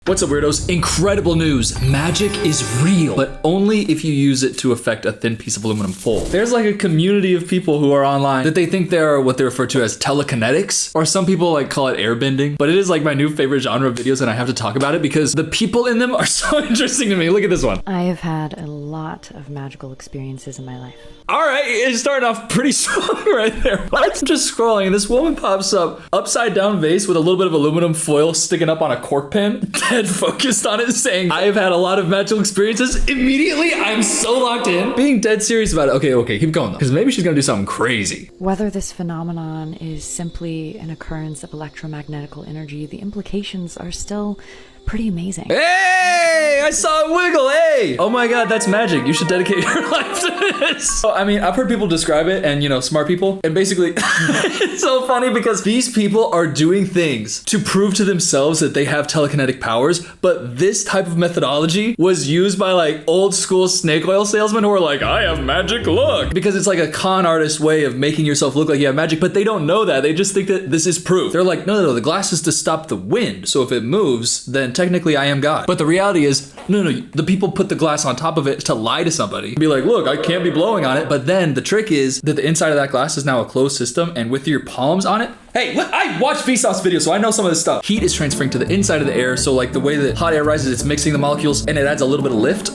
What's up, weirdos? Incredible news. Magic is real, but only if you use it to affect a thin piece of aluminum foil. There's like a community of people who are online that they think they're what they refer to as telekinetics, or some people like call it airbending, but it is like my new favorite genre of videos and I have to talk about it because the people in them are so interesting to me. Look at this one. I have had a lot of magical experiences in my life. All right, it's starting off pretty strong right there. I'm just scrolling and this woman pops up, upside down vase with a little bit of aluminum foil sticking up on a cork pen, dead focused on it, saying, I have had a lot of magical experiences. Immediately, I'm so locked in, being dead serious about it. Okay, keep going though, because maybe she's gonna do something crazy. Whether this phenomenon is simply an occurrence of electromagnetical energy, the implications are still pretty amazing. Hey, I saw it wiggle, hey! Oh my God, that's magic. You should dedicate your life to this. So, I mean, I've heard people describe it and, you know, smart people. And basically, it's so funny because these people are doing things to prove to themselves that they have telekinetic powers. But this type of methodology was used by like old school snake oil salesmen who are like, I have magic, look. Because it's like a con artist way of making yourself look like you have magic, but they don't know that. They just think that this is proof. They're like, no, the glass is to stop the wind. So if it moves, then technically I am God. But the reality is, no, the people put the glass on top of it to lie to somebody. Be like, look, I can't be blowing on it. But then the trick is that the inside of that glass is now a closed system, and with your palms on it, hey, look, I watched Vsauce videos, so I know some of this stuff. Heat is transferring to the inside of the air, so like the way that hot air rises, it's mixing the molecules and it adds a little bit of lift.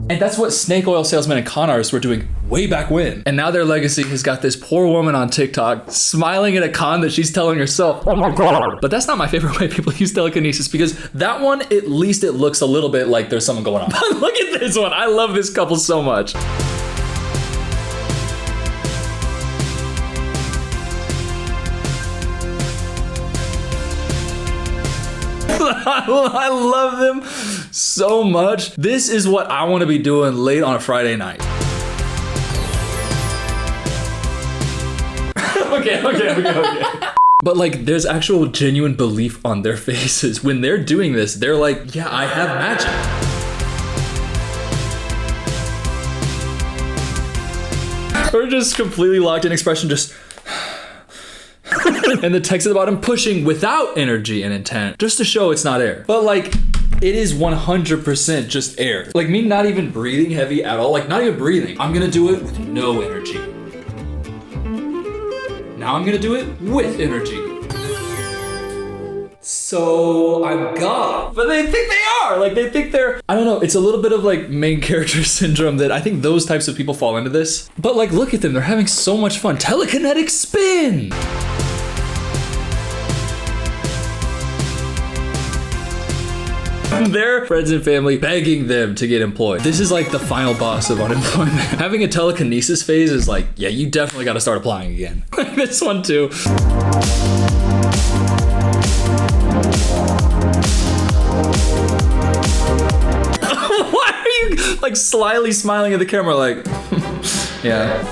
And that's what snake oil salesmen and con artists were doing way back when. And now their legacy has got this poor woman on TikTok smiling at a con that she's telling herself, oh my God. But that's not my favorite way people use telekinesis, because that one, at least it looks a little bit like there's something going on. But look at this one. I love this couple so much. I love them so much. This is what I want to be doing late on a Friday night. Okay. But like, there's actual genuine belief on their faces. When they're doing this, they're like, yeah, I have magic. Or just completely locked in expression, just... And the text at the bottom, pushing without energy and intent, just to show it's not air. But like, it is 100% just air. Like me not even breathing heavy at all, like not even breathing. I'm gonna do it with no energy. Now I'm gonna do it with energy. So I'm God. But they think they are. Like they think they're, I don't know, it's a little bit of like main character syndrome that I think those types of people fall into this. But like, look at them, they're having so much fun. Telekinetic spin. Their friends and family begging them to get employed. This is like the final boss of unemployment. Having a telekinesis phase is like, yeah, you definitely got to start applying again. Like this one too. Why are you like slyly smiling at the camera like, yeah.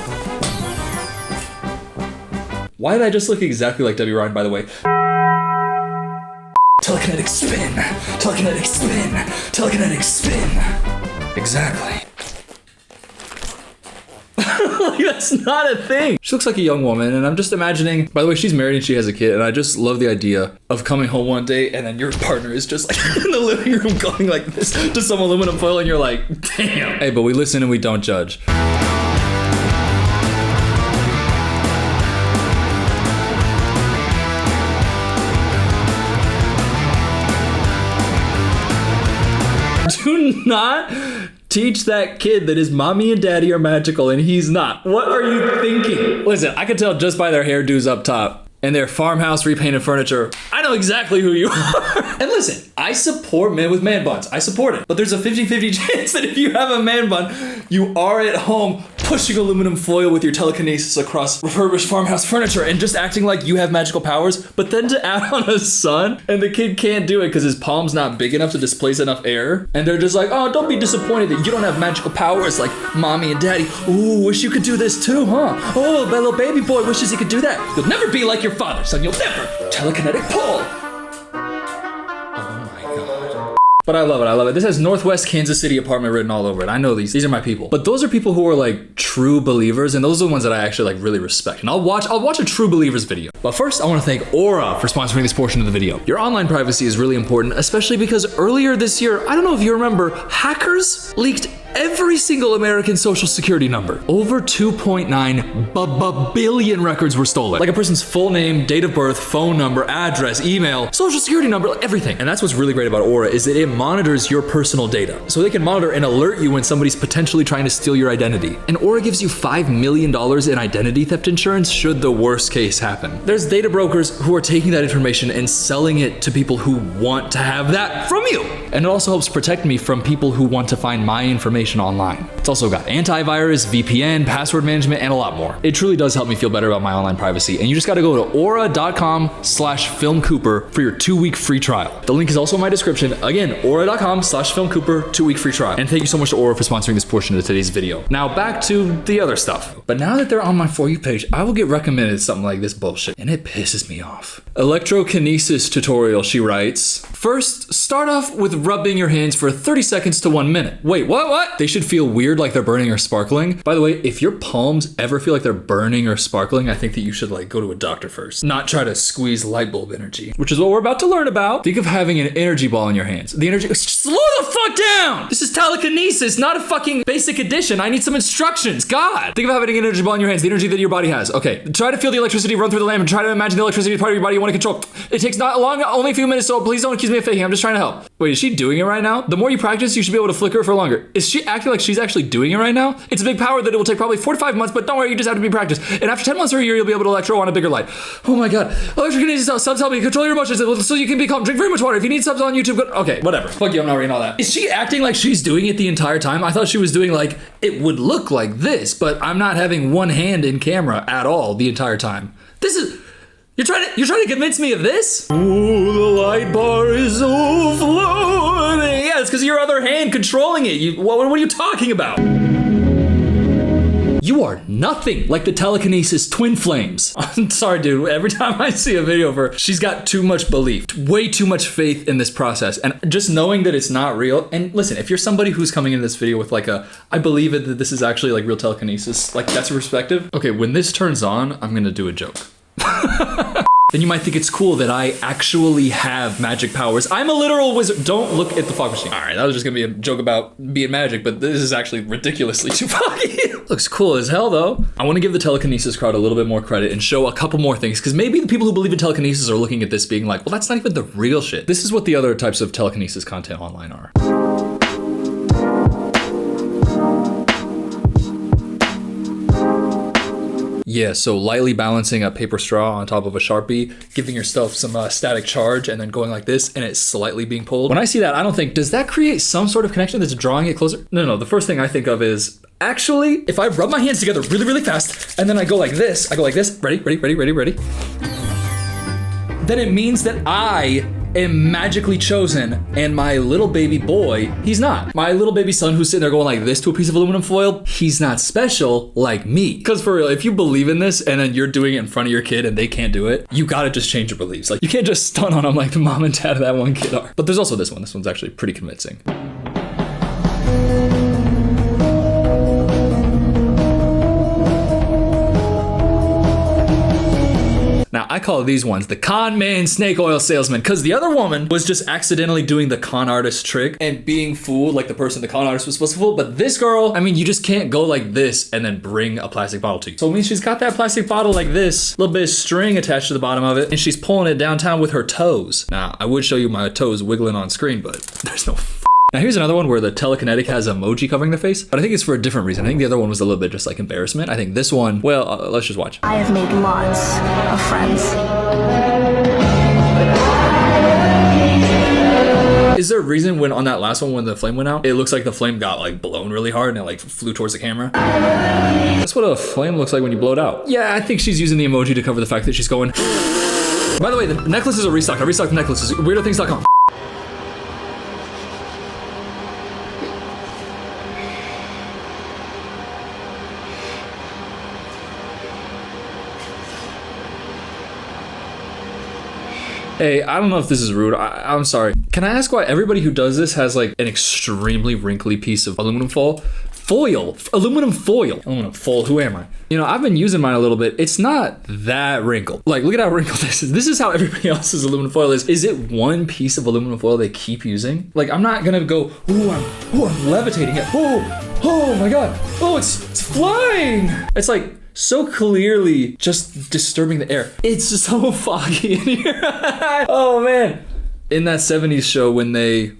Why did I just look exactly like Debbie Ryan, by the way? Telekinetic spin, telekinetic spin, telekinetic spin. Exactly. Like, that's not a thing. She looks like a young woman, and I'm just imagining, by the way, she's married and she has a kid, and I just love the idea of coming home one day and then your partner is just like in the living room going like this to some aluminum foil, and you're like, damn. Hey, but we listen and we don't judge. Do not teach that kid that his mommy and daddy are magical and he's not. What are you thinking? Listen, I can tell just by their hairdos up top and their farmhouse repainted furniture. I know exactly who you are. And listen, I support men with man buns. I support it. But there's a 50-50 chance that if you have a man bun, you are at home pushing aluminum foil with your telekinesis across refurbished farmhouse furniture and just acting like you have magical powers. But then to add on a son, and the kid can't do it because his palm's not big enough to displace enough air. And they're just like, oh, don't be disappointed that you don't have magical powers like mommy and daddy. Ooh, wish you could do this too, huh? Oh, that little baby boy wishes he could do that. You'll never be like your father, son. You'll never. Telekinetic pull. But I love it. I love it. This has Northwest Kansas City apartment written all over it. I know these. These are my people. But those are people who are like true believers, and those are the ones that I actually like really respect. And I'll watch a true believers video. But first, I want to thank Aura for sponsoring this portion of the video. Your online privacy is really important, especially because earlier this year, I don't know if you remember, hackers leaked every single American social security number. Over 2.9 billion records were stolen. Like a person's full name, date of birth, phone number, address, email, social security number, like everything. And that's what's really great about Aura is that it monitors your personal data. So they can monitor and alert you when somebody's potentially trying to steal your identity. And Aura gives you $5 million in identity theft insurance should the worst case happen. There's data brokers who are taking that information and selling it to people who want to have that from you. And it also helps protect me from people who want to find my information online. It's also got antivirus, VPN, password management, and a lot more. It truly does help me feel better about my online privacy. And you just gotta go to aura.com/filmcooper for your 2-week free trial. The link is also in my description. Again, aura.com/filmcooper, 2-week free trial. And thank you so much to Aura for sponsoring this portion of today's video. Now back to the other stuff. But now that they're on my For You page, I will get recommended something like this bullshit, and it pisses me off. Electrokinesis tutorial, she writes. First, start off with rubbing your hands for 30 seconds to 1 minute. Wait, what? They should feel weird like they're burning or sparkling. By the way, if your palms ever feel like they're burning or sparkling, I think that you should like go to a doctor first. Not try to squeeze light bulb energy, which is what we're about to learn about. Think of having an energy ball in your hands. The energy, slow the fuck down! This is telekinesis, not a fucking basic edition. I need some instructions, God! Think of having an energy ball in your hands, the energy that your body has. Okay, try to feel the electricity run through the lamp and try to imagine the electricity part of your body you want to control. It takes not long, only a few minutes, so please don't accuse me of faking. I'm just trying to help. Wait, is she doing it right now? The more you practice, you should be able to flicker it for longer. Is she acting like she's actually doing it right now? It's a big power that it will take probably 4 to 5 months, but don't worry, you just have to be practiced. And after 10 months or a year, you'll be able to electro on a bigger light. Oh my God. Electrokinesis subs help you control your emotions so you can be calm. Drink very much water. If you need subs on YouTube, go. Okay, whatever. Fuck you, I'm not reading all that. Is she acting like she's doing it the entire time? I thought she was doing like, it would look like this, but I'm not having one hand in camera at all the entire time. This is... You're trying to convince me of this? Ooh, the light bar is overflowing. Yeah, it's because of your other hand controlling it. What are you talking about? You are nothing like the telekinesis twin flames. I'm sorry, dude. Every time I see a video of her, she's got too much belief, way too much faith in this process. And just knowing that it's not real. And listen, if you're somebody who's coming into this video with like I believe it that this is actually like real telekinesis, like that's a perspective. Okay, when this turns on, I'm gonna do a joke. Then you might think it's cool that I actually have magic powers. I'm a literal wizard. Don't look at the fog machine. All right, that was just gonna be a joke about being magic, but this is actually ridiculously too foggy. Looks cool as hell though. I wanna give the telekinesis crowd a little bit more credit and show a couple more things, because maybe the people who believe in telekinesis are looking at this being like, well, that's not even the real shit. This is what the other types of telekinesis content online are. Yeah, so lightly balancing a paper straw on top of a Sharpie, giving yourself some static charge, and then going like this, and it's slightly being pulled. When I see that, I don't think, does that create some sort of connection that's drawing it closer? No, the first thing I think of is, actually, if I rub my hands together really, really fast, and then I go like this, ready, then it means that I am magically chosen, and my little baby boy, he's not. My little baby son who's sitting there going like this to a piece of aluminum foil, he's not special like me. Because for real, if you believe in this and then you're doing it in front of your kid and they can't do it, you gotta just change your beliefs. Like you can't just stun on them like the mom and dad of that one kid are. But there's also this one. This one's actually pretty convincing. Now, I call these ones the con man snake oil salesman, because the other woman was just accidentally doing the con artist trick and being fooled like the person the con artist was supposed to fool. But this girl, I mean, you just can't go like this and then bring a plastic bottle to you. So it means she's got that plastic bottle like this, little bit of string attached to the bottom of it, and she's pulling it downtown with her toes. Now, I would show you my toes wiggling on screen, but there's no Now here's another one where the telekinetic has emoji covering their face, but I think it's for a different reason. I think the other one was a little bit just like embarrassment. I think this one, well, let's just watch. I have made lots of friends. Is there a reason when on that last one when the flame went out, it looks like the flame got like blown really hard and it like flew towards the camera? That's what a flame looks like when you blow it out. Yeah, I think she's using the emoji to cover the fact that she's going. By the way, the necklaces are restocked. I restocked the necklaces. WeirdoThings.com. Hey, I don't know if this is rude. I'm sorry. Can I ask why everybody who does this has like an extremely wrinkly piece of aluminum foil? Aluminum foil, who am I? You know, I've been using mine a little bit. It's not that wrinkled. Like, look at how wrinkled this is. This is how everybody else's aluminum foil is. Is it one piece of aluminum foil they keep using? Like, I'm not gonna go, I'm levitating it. Oh my God. Oh, it's flying. It's like, so clearly just disturbing the air. It's so foggy in here. Oh man. In that 70s show when they...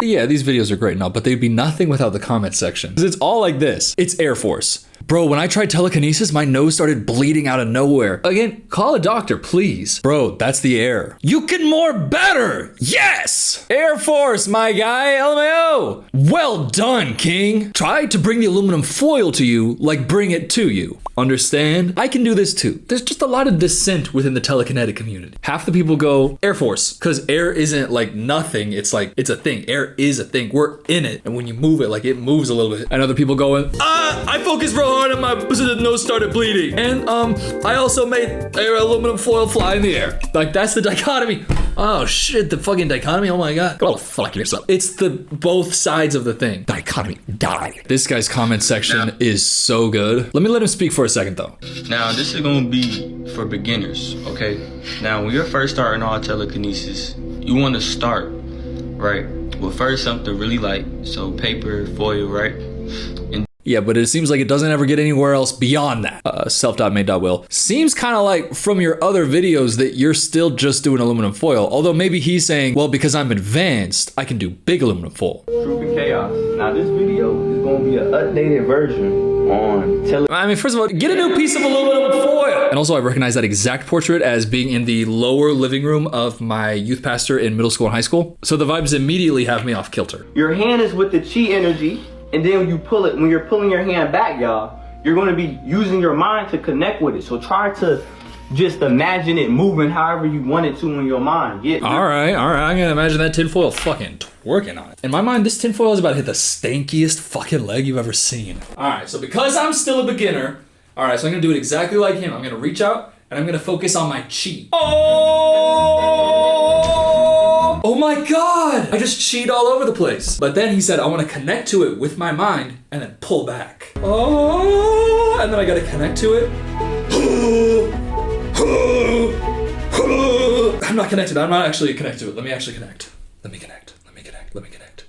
Yeah, these videos are great and all, but they'd be nothing without the comment section. Because it's all like this. It's Air Force. Bro, when I tried telekinesis, my nose started bleeding out of nowhere. Again, call a doctor, please. Bro, that's the air. You can more better. Yes! Air Force, my guy, LMAO. Well done, King. Try to bring the aluminum foil to you like bring it to you. Understand? I can do this too. There's just a lot of dissent within the telekinetic community. Half the people go Air Force, because air isn't like nothing. It's like, it's a thing. Air is a thing. We're in it. And when you move it, like it moves a little bit. And other people going, I focused real hard and my nose started bleeding. And I also made aluminum foil fly in the air. Like that's the dichotomy. Oh shit, the fucking dichotomy. Oh my God. Go fuck yourself. It's the both sides of the thing. Dichotomy. Die. This guy's comment section is so good. Let me let him speak for a second though. Now this is gonna be for beginners, okay? Now when you're first starting all telekinesis, you want to start, right, with first something really light, so paper, foil, right? And yeah, but it seems like it doesn't ever get anywhere else beyond that. Self.made.will. Seems kind of like from your other videos that you're still just doing aluminum foil. Although maybe he's saying, well, because I'm advanced, I can do big aluminum foil. Truth and Chaos. Now this video is going to be an updated version on I mean, first of all, get a new piece of aluminum foil. And also I recognize that exact portrait as being in the lower living room of my youth pastor in middle school and high school. So the vibes immediately have me off kilter. Your hand is with the chi energy. And then when you pull it, when you're pulling your hand back, y'all, you're going to be using your mind to connect with it. So try to just imagine it moving however you want it to in your mind. All right. I'm going to imagine that tinfoil fucking twerking on it. In my mind, this tinfoil is about to hit the stankiest fucking leg you've ever seen. All right, so because I'm still a beginner, all right, so I'm going to do it exactly like him. I'm going to reach out and I'm going to focus on my chi. Oh my God! I just cheat all over the place. But then he said, I want to connect to it with my mind and then pull back. Oh, and then I got to connect to it. I'm not connected. I'm not actually connected to it. Let me actually connect. Let me connect.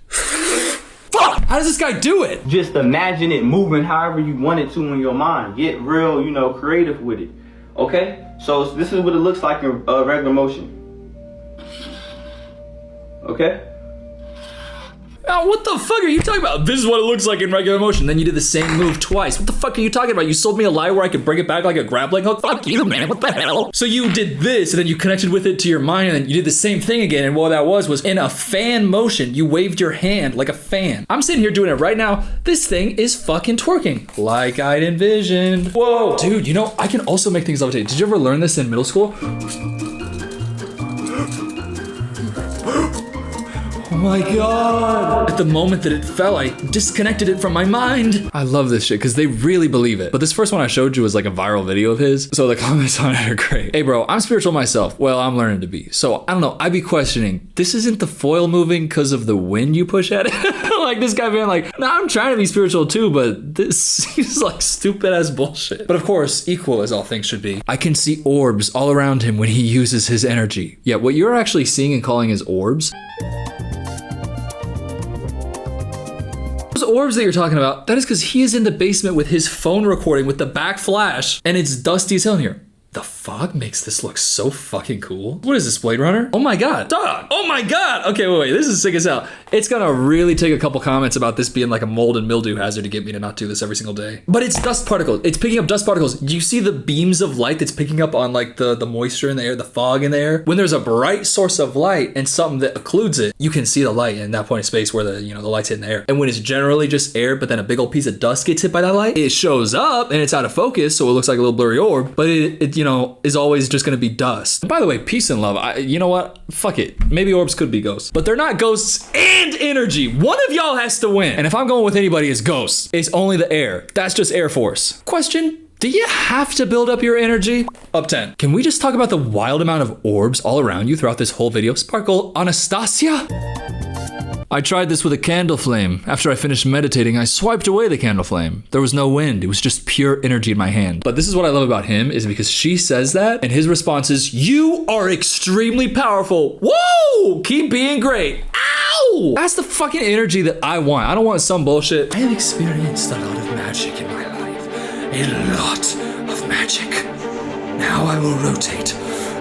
Fuck! How does this guy do it? Just imagine it moving however you want it to in your mind. Get real, creative with it. Okay? So this is what it looks like in regular motion. Okay? Oh, what the fuck are you talking about? This is what it looks like in regular motion. Then you did the same move twice. What the fuck are you talking about? You sold me a lie where I could bring it back like a grappling hook? Fuck you, man. What the hell? So you did this, and then you connected with it to your mind, and then you did the same thing again. And what that was in a fan motion. You waved your hand like a fan. I'm sitting here doing it right now. This thing is fucking twerking. Like I'd envisioned. Whoa. Dude, I can also make things levitate. Did you ever learn this in middle school? Oh my God. At the moment that it fell, I disconnected it from my mind. I love this shit because they really believe it. But this first one I showed you was like a viral video of his. So the comments on it are great. Hey bro, I'm spiritual myself. Well, I'm learning to be. So I don't know, I'd be questioning, this isn't the foil moving because of the wind you push at it? Like this guy being like, nah, I'm trying to be spiritual too, but this seems like stupid ass bullshit. But of course, equal as all things should be. I can see orbs all around him when he uses his energy. Yeah, what you're actually seeing and calling as orbs, those orbs that you're talking about, that is because he is in the basement with his phone recording with the back flash and it's dusty as hell in here. The fog makes this look so fucking cool. What is this, Blade Runner? Oh my God, dog. Oh my God. Okay, wait, this is sick as hell. It's gonna really take a couple comments about this being like a mold and mildew hazard to get me to not do this every single day. But it's dust particles. It's picking up dust particles. Do you see the beams of light that's picking up on like the moisture in the air, the fog in the air? When there's a bright source of light and something that occludes it, you can see the light in that point of space where the light's hitting the air. And when it's generally just air, but then a big old piece of dust gets hit by that light, it shows up and it's out of focus, so it looks like a little blurry orb, but it is always just gonna be dust. By the way, peace and love. You know what? Fuck it. Maybe orbs could be ghosts, but they're not ghosts and energy. One of y'all has to win. And if I'm going with anybody, it's ghosts. It's only the air. That's just Air Force. Question, Do you have to build up your energy? Up 10. Can we just talk about the wild amount of orbs all around you throughout this whole video? Sparkle Anastasia? I tried this with a candle flame. After I finished meditating, I swiped away the candle flame. There was no wind. It was just pure energy in my hand. But this is what I love about him, is because she says that, and his response is, you are extremely powerful. Whoa! Keep being great. Ow! That's the fucking energy that I want. I don't want some bullshit. I have experienced a lot of magic in my life. A lot of magic. Now I will rotate.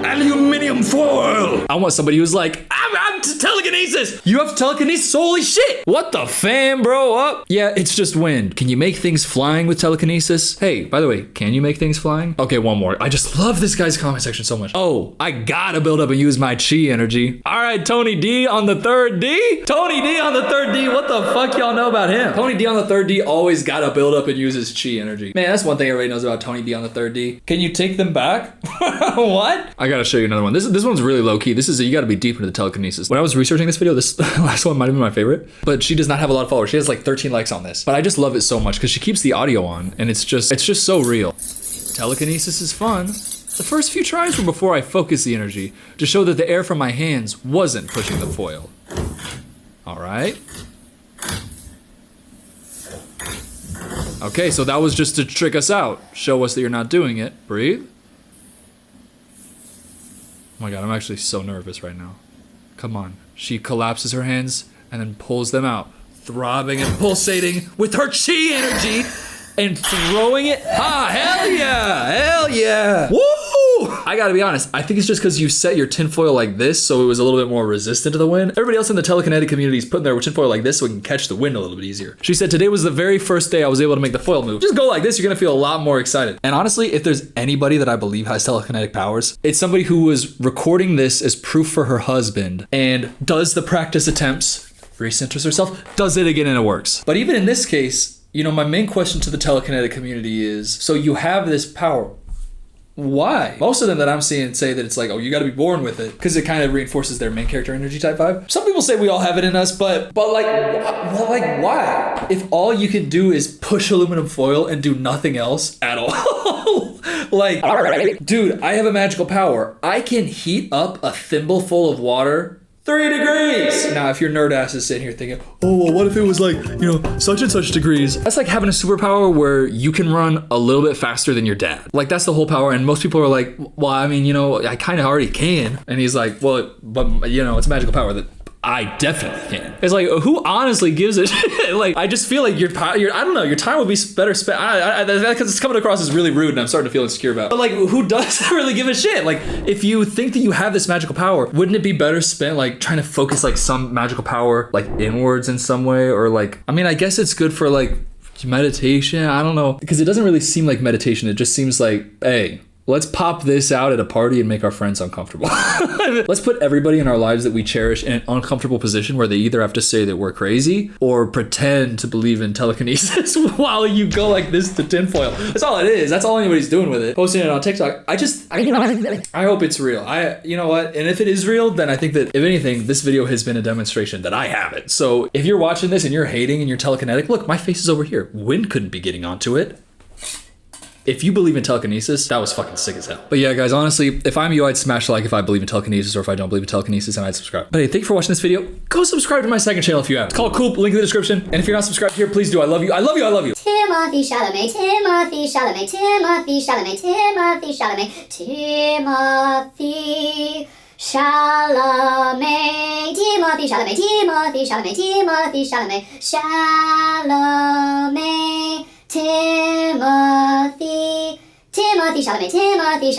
Aluminium foil! I want somebody who's like, I'm telekinesis! You have telekinesis? Holy shit! What the fam, bro? Up? Yeah, it's just wind. Can you make things flying with telekinesis? Hey, by the way, can you make things flying? Okay, one more. I just love this guy's comment section so much. Oh, I gotta build up and use my chi energy. All right, Tony D on the third D? Tony D on the third D, what the fuck y'all know about him? Tony D on the third D always gotta build up and use his chi energy. Man, that's one thing everybody knows about Tony D on the third D. Can you take them back? What? I gotta show you another one. This one's really low key. You gotta be deep into the telekinesis. When I was researching this video, this last one might have been my favorite, but she does not have a lot of followers. She has like 13 likes on this, but I just love it so much because she keeps the audio on and it's just so real. Telekinesis is fun. The first few tries were before I focused the energy to show that the air from my hands wasn't pushing the foil. All right. Okay, so that was just to trick us out. Show us that you're not doing it. Breathe. Oh my God, I'm actually so nervous right now. Come on. She collapses her hands and then pulls them out, throbbing and pulsating with her chi energy and throwing it. Ah, hell yeah! Hell yeah! Woo! I gotta be honest, I think it's just because you set your tinfoil like this so it was a little bit more resistant to the wind. Everybody else in the telekinetic community is putting their tinfoil like this so it can catch the wind a little bit easier. She said today was the very first day I was able to make the foil move. Just go like this, you're gonna feel a lot more excited. And honestly, if there's anybody that I believe has telekinetic powers, it's somebody who was recording this as proof for her husband and does the practice attempts, recenters herself, does it again and it works. But even in this case, you know, my main question to the telekinetic community is, so you have this power. Why? Most of them that I'm seeing say that it's like, oh, you gotta be born with it because it kind of reinforces their main character energy type vibe. Some people say we all have it in us, but like why? If all you can do is push aluminum foil and do nothing else at all. Like, dude, I have a magical power. I can heat up a thimbleful of water 3 degrees. Now, if your nerd ass is sitting here thinking, oh, well, what if it was like, you know, such and such degrees? That's like having a superpower where you can run a little bit faster than your dad. Like, that's the whole power. And most people are like, well, I mean, you know, I kind of already can. And he's like, well, but, you know, it's a magical power that I definitely can. It's like, who honestly gives a shit? Like, I just feel like your I don't know, your time would be better spent. Because it's coming across as really rude and I'm starting to feel insecure about it. But like, who does really give a shit? Like, if you think that you have this magical power, wouldn't it be better spent like trying to focus like some magical power like inwards in some way? Or like, I mean, I guess it's good for like meditation. I don't know. Because it doesn't really seem like meditation. It just seems like, hey, let's pop this out at a party and make our friends uncomfortable. Let's put everybody in our lives that we cherish in an uncomfortable position where they either have to say that we're crazy or pretend to believe in telekinesis while you go like this to tinfoil. That's all it is. That's all anybody's doing with it. Posting it on TikTok. I hope it's real. You know what? And if it is real, then I think that if anything, this video has been a demonstration that I have it. So if you're watching this and you're hating and you're telekinetic, look, my face is over here. Wind couldn't be getting onto it. If you believe in telekinesis, that was fucking sick as hell. But yeah, guys, honestly, if I'm you, I'd smash like if I believe in telekinesis, or if I don't believe in telekinesis, and I'd subscribe. But hey, thank you for watching this video. Go subscribe to my second channel if you have. It's called Coop, link in the description. And if you're not subscribed here, please do. I love you. I love you. I love you. Timothy Chalamet, Timothy Chalamet, Timothy Chalamet, Timothy Chalamet, Timothy Chalamet, Timothy Chalamet, Timothy Chalamet, Timothy Chalamet, Chalamet, Timothy Chalamet, Timothy Chalamet.